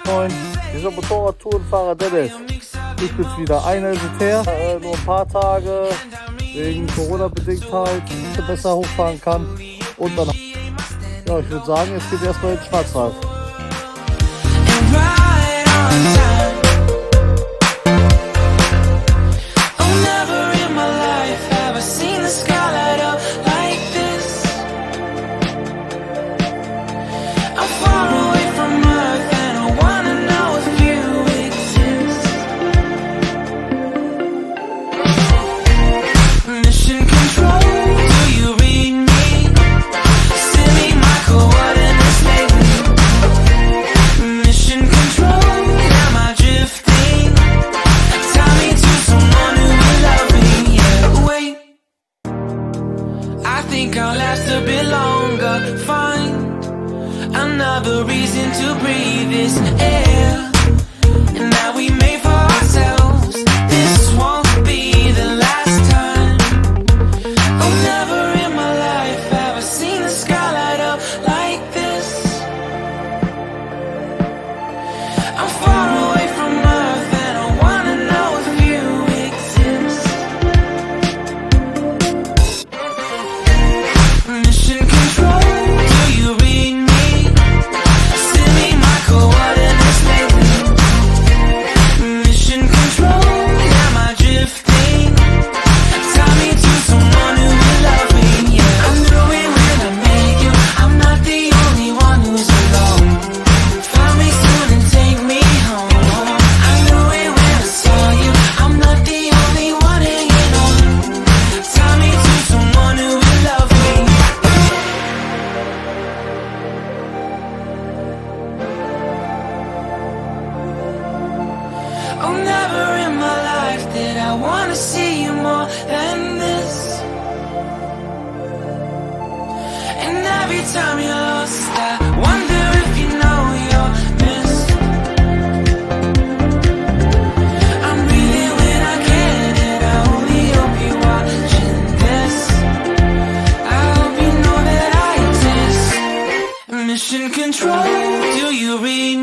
Moin, dieser Motorradtourenfahrer Dennis. Ich bin's wieder. Einer ist es her, nur ein paar Tage, wegen Corona-bedingt besser hochfahren kann. Und dann, ja, ich würde sagen, es geht erstmal in den Schwarzwald. Another reason to breathe this air, and now we made for ourselves. This won't be the last time. Oh, never in my life have I seen the sky light up like this. I'm far away from Earth and I wanna know if you exist. Mission control, do you read me? Oh, never in my life did I want to see you more than this. And every time you're lost, I wonder if you know you're missed. I'm breathing when I can, and I only hope you're watching this. I hope you know that I exist. Mission control, do you read?